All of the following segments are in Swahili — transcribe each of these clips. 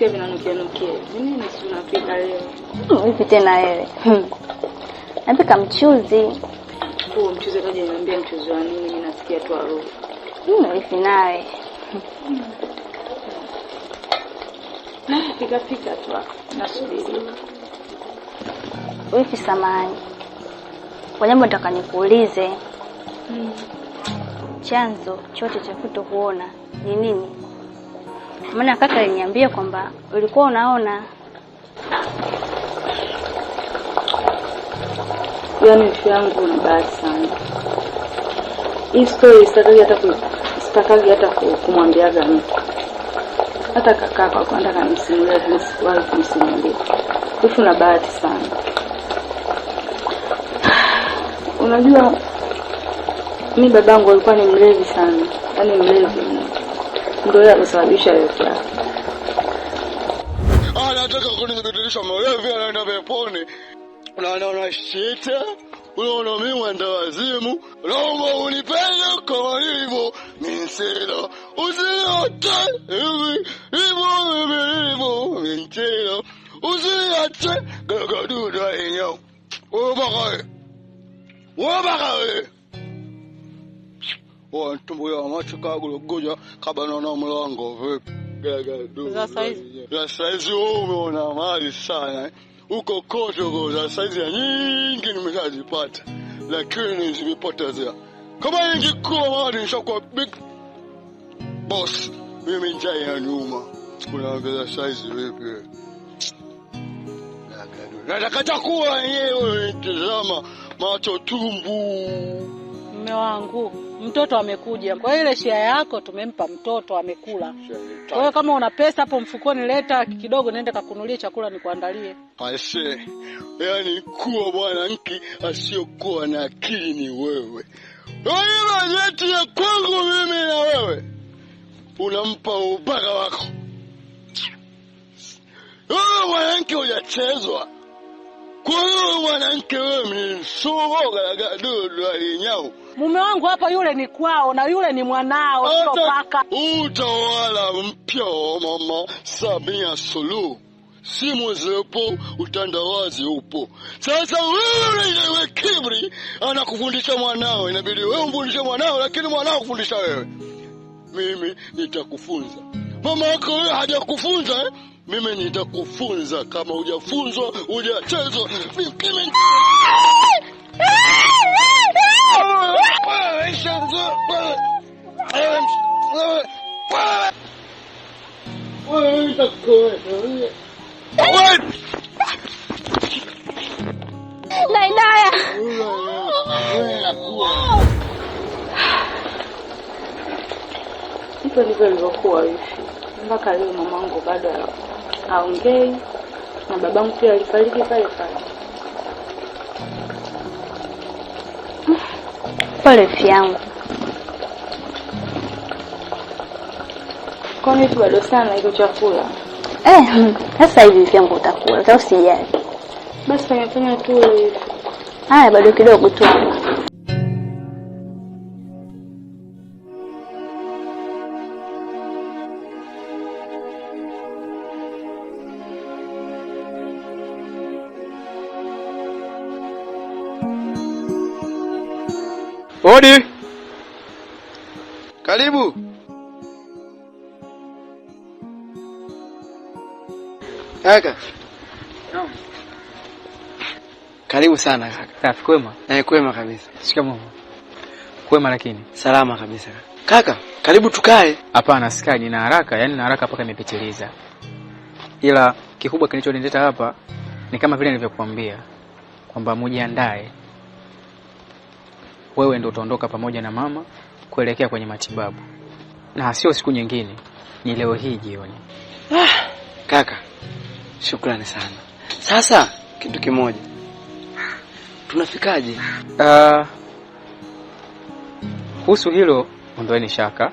nasikia vinanukia. Nini si unapika leo? Vipi tena wewe? Napika mchuzi. Huo mchuzi kaje niambia mchuzi wa nini? Mimi nasikia tu harufu. Vipi nawe? Pika tu. Nasubiri. Vipi samani? Kwa jambo nataka nikuulize. Chanzo chote cha kutokuona ni nini? Maana kaka aliniambia kwamba ulikuwa unaona. Yaani yangu na bahati sana. Hii story sitakaji hata kumwambiaga mtu. Hata kaka kwa kwenda kanisimulia nisikuwahi kumsimulia. Hifu na bahati sana. Unajua mimi babangu alikuwa ni mlevi sana. Yaani mlevi. Ndio yeye alisababisha yote haya. Anataka kunibadilisha mlevi anaenda peponi. Unaona shit. Unaona mimi mwenda wazimu. Naomba unipende kama hivyo. Minsela. Usiache. Hivyo. Minsela. Usiache. Gagaduda yenyewe. Wabakawe. Tumbo ya macho kagulogoja kabana na mlango vipi? Za size. Ya size umeona mali sana. Uko koto za size ya nyingi nimeshazipata. Lakini zimepotezea. Kama ingekuwa mali nishakuwa big boss. Mimi njai ya nyuma. Unaongeza size vipi? Nataka chakula yenyewe tazama macho tumbu. Mume wangu, mtoto amekuja. Kwa ile shia yako tumempa mtoto amekula. Kwa hiyo kama una pesa hapo mfukoni leta kidogo nenda kakunulie chakula nikuandalie. Aise. Yaani kuwa mwanamke asiyokuwa na akili ni wewe. Wewe bajeti ya kwangu mimi na wewe. Unampa ubaka wako. Wewe mwanamke hujachezwa. Kwa hiyo mwanamke wewe msogo gagadudu alinyao. Mume wangu hapa yule ni kwao na yule ni mwanao sio paka. Utawala mpya wa mama Samia Suluhu. Simu zipo, utandawazi upo. Sasa wewe kibri anakufundisha mwanao, inabidi wewe umfundishe mwanao lakini mwanao kufundisha wewe. Mimi nitakufunza. Mama yako wewe hajakufunza Mimi nitakufunza kama hujafunzwa, hujachezwa. Mimi Nainaya. Hivyo ndivyo ilivyokuwa hivi. Mpaka leo mamangu bado haongei na babangu pia alifariki pale pale. Pole fiangu. Kwa nini bado sana hiyo chakula? Sasa hivi fiangu utakula, sasa usijali. Basi fanya tu hivi. Haya bado kidogo tu. Odi. Karibu. Kaka. Naam. Karibu sana kaka. Safi kwema? Kwema kabisa. Shikamoo. Kwema lakini. Salama kabisa. Kaka, karibu tukae. Hapana, sikai, nina haraka, yani na haraka mpaka nimepitiliza. Ila kikubwa kilichonileta hapa ni kama vile nilivyokuambia kwamba mujiandae. Wewe ndio utaondoka pamoja na mama kuelekea kwenye matibabu. Na sio siku nyingine, ni leo hii jioni. Kaka, shukrani sana. Sasa kitu kimoja. Tunafikaje? Kuhusu hilo ondoeni shaka.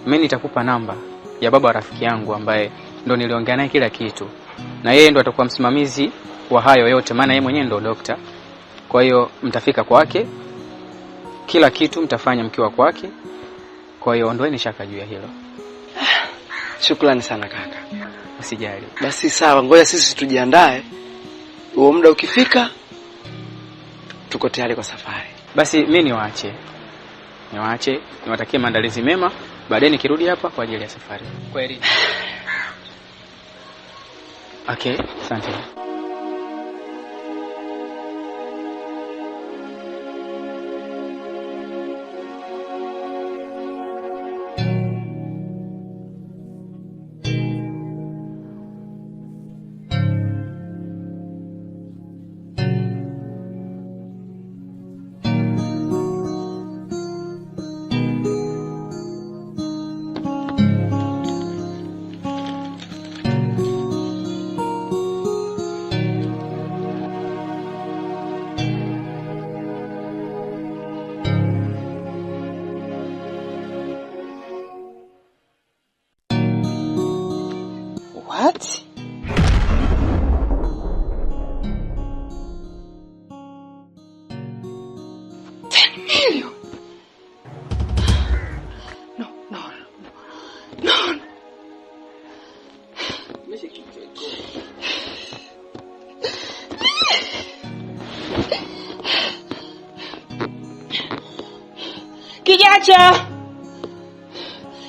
Mimi nitakupa namba ya baba rafiki yangu ambaye ndo niliongea naye kila kitu. Na yeye ndo atakuwa msimamizi wa hayo yote, maana yeye mwenyewe ndo dokta. Kwa hiyo mtafika kwake, kila kitu mtafanya mkiwa kwake. Kwa hiyo ondoeni shaka juu ya hilo. Shukrani sana kaka. Usijali. Basi sawa, ngoja sisi tujiandae. Huo muda ukifika tuko tayari kwa safari. Basi mimi niwaache, niwatakie maandalizi mema, baadaye nikirudi hapa kwa ajili ya safari. Kweli. Okay, asante. What? $10 million? No.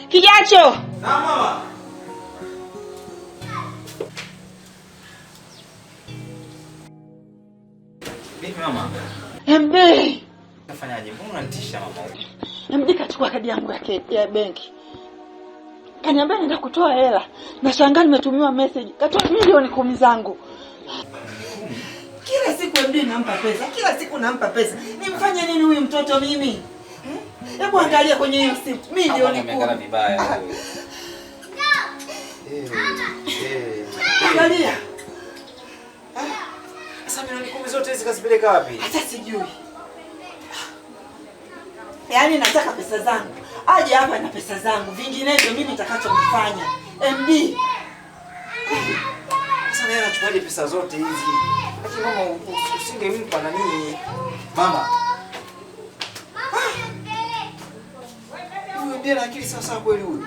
Kijacho. Na mama. Vipi mama? MD. Unafanyaje? Mbona unanitisha mama? MD kachukua kadi yangu ya benki. Kaniambia nenda kutoa hela. Nashangaa nimetumiwa message. Katoa milioni 10 zangu. Kila siku MD nampa pesa. Nimfanye nini huyu mtoto mimi? Hebu angalia kwenye hiyo simu. Milioni 10. Umeangalia vibaya wewe. Angalia. Sasa milioni 10 zote hizi kasipeleka wapi? Hata sijui. Yaani nataka pesa zangu. Aje hapa na pesa zangu. Vinginevyo mimi nitakachomfanya. MD. Sasa wewe unachukuaje pesa zote hizi? Lakini mama usingempa nani? Mama. Huyu ndiye akili sasa kweli huyu.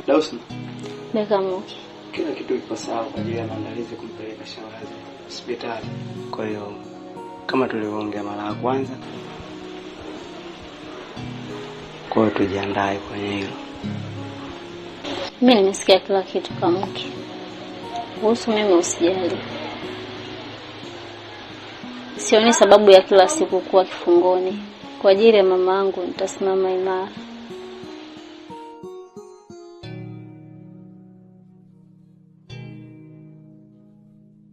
Dausi. Nikamuki. Kila kitu kipo sawa kwa ajili ya maandalizi kumpeleka Shangazi hospitali. Kwa hiyo kama tulivyoongea mara ya kwanza, kwa hiyo tujiandae kwenye hilo. Mimi nimesikia kila kitu Kamuki. Kuhusu mimi usijali. Sioni sababu ya kila siku kuwa kifungoni. Kwa ajili ya mama yangu nitasimama imara.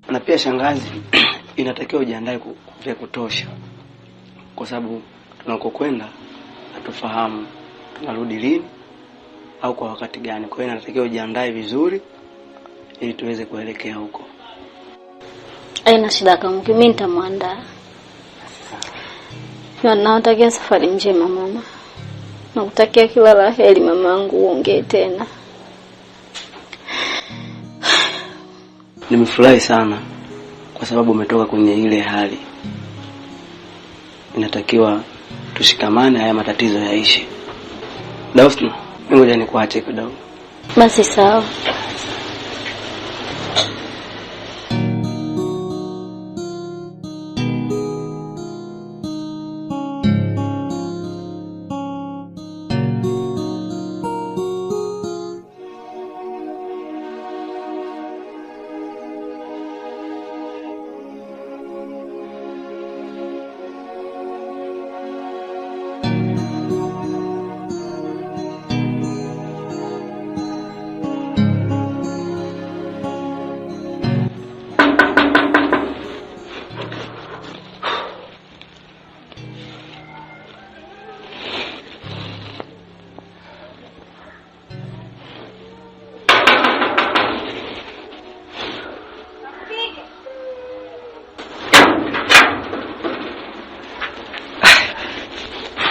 Na pia Shangazi inatakiwa ujiandae vya kutosha. Kwa sababu tunakokwenda hatufahamu tunarudi lini au kwa wakati gani. Kwa hiyo inatakiwa ujiandae vizuri ili tuweze kuelekea huko. Haina shida Kamuki, mimi nitamwandaa. Nawatakia safari njema mama. Nakutakia kila la heri mamangu, uongee tena. Nimefurahi sana kwa sababu umetoka kwenye ile hali. Inatakiwa tushikamane, haya matatizo yaishi. Dausi, ngoja nikuache kidogo. Basi sawa.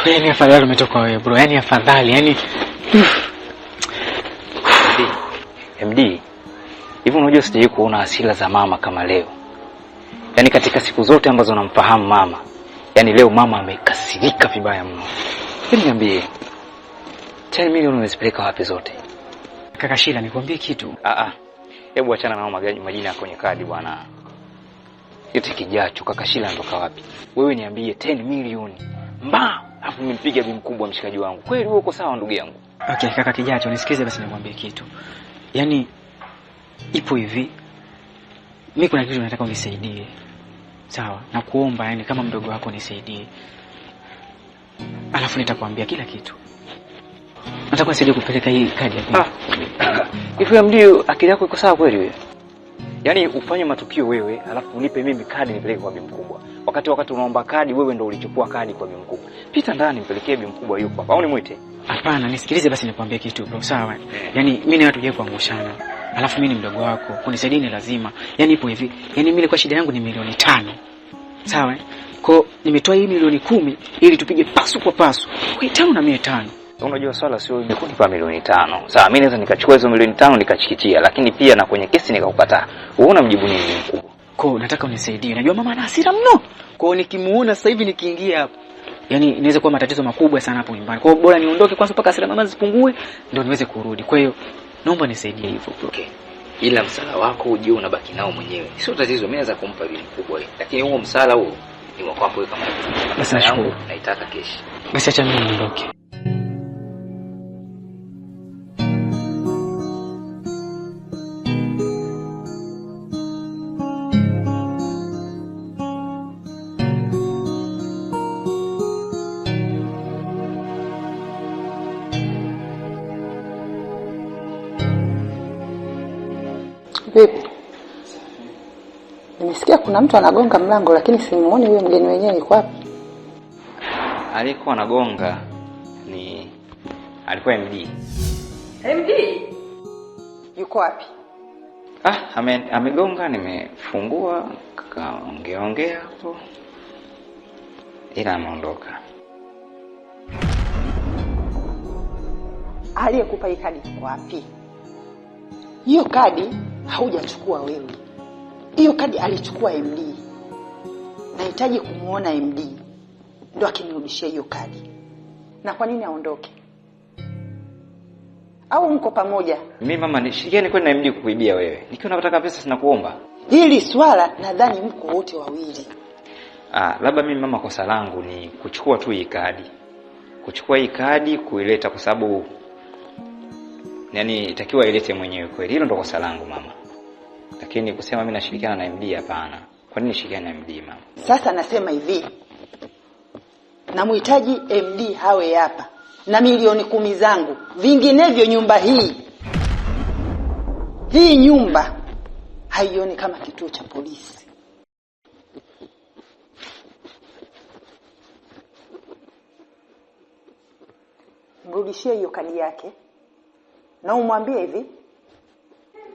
Yaani afadhali umetoka wewe bro, yaani afadhali, yaani MD, hivi unajua sijawahi kuona hasira za mama kama leo. Yaani katika siku zote ambazo namfahamu mama, yaani leo mama amekasirika vibaya mno. Hebu niambie, 10 milioni umezipeleka wapi zote? Kaka Shila, nikwambie kitu. Hebu achana nao majina kwenye kadi bwana. Yote kijacho, kaka Shila anatoka wapi? Wewe niambie 10 milioni. Alafu nimpiga bi mkubwa mshikaji wangu. Kweli wewe uko sawa ndugu yangu? Okay, kaka Kijacho, nisikize basi nikwambie kitu. Yaani ipo hivi. Mimi kuna kitu nataka unisaidie. Sawa? Na kuomba yani kama mdogo wako nisaidie. Alafu nitakwambia kila kitu. Nataka nisaidie kupeleka hii kadi ya Hivi ndio akili yako iko sawa kweli wewe? Yaani ufanye matukio wewe, alafu unipe mimi kadi nipeleke kwa bi mkubwa. Wakati unaomba kadi wewe ndio ulichukua kadi kwa bi mkubwa. Pita ndani mpelekee bi mkubwa yuko hapa. Au nimuite? Hapana, nisikilize basi nikwambie kitu bro, sawa? Yaani mimi na watu je kuangushana. Alafu mimi ni mdogo wako, kunisaidia ni lazima. Yaani ipo hivi, yaani mimi nilikuwa shida yangu ni milioni 5. Sawa? Kwa nimetoa hii milioni 10 ili tupige pasu kwa pasu. Kwa 5 na 500. Unajua swala sio mimi kunipa milioni 5. Sawa, mimi naweza nikachukua hizo milioni 5 nikachikitia, lakini pia na kwenye kesi nikakukataa. Unaona mjibu nini mkubwa? Kwa nataka unisaidie. Najua mama ana hasira mno. Kwa nikimuona sasa hivi nikiingia hapo, yaani inaweza kuwa matatizo makubwa sana hapo nyumbani. Kwa hiyo bora niondoke kwanza mpaka hasira mama zipungue ndio niweze kurudi. Kwa hiyo naomba nisaidie hivyo bro. Okay. Ila msala wako uje unabaki nao mwenyewe. Sio tatizo, mimi naweza kumpa bi mkubwa yeye. Lakini huo msala huo ni wa kwako wewe kama mtu. Basi nashukuru. Naitaka kesho. Basi acha mimi niondoke. Vipi? Nimesikia kuna mtu anagonga mlango lakini simuoni huyo mgeni wenyewe yuko wapi? Alikuwa anagonga alikuwa MD. MD? Yuko wapi? Amegonga, nimefungua, kaongea hapo. Ila ameondoka. Aliyekupa hii kadi yuko wapi? Hiyo kadi haujachukua wewe. Hiyo kadi alichukua MD. Nahitaji kumuona MD ndio akinirudishia hiyo kadi. Na kwa nini aondoke? Au mko pamoja? Mimi mama nishirikiane kwenda na MD kukuibia wewe. Nikiwa nataka pesa sina kuomba. Hili swala nadhani mko wote wawili. Labda mimi mama kosa langu ni kuchukua tu hii kadi. Kuchukua hii kadi kuileta kwa sababu yani itakiwa ilete mwenyewe kweli. Hilo ndo kosa langu mama. Lakini kusema mimi nashirikiana na MD hapana. Kwa nini nishirikiane na MD mama? Sasa nasema hivi. Namhitaji MD hawe hapa na milioni 10 zangu. Vinginevyo nyumba hii nyumba haioni kama kituo cha polisi. Mrudishie hiyo kadi yake. Na umwambie hivi,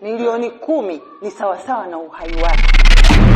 milioni 10 ni sawa sawa na uhai wake.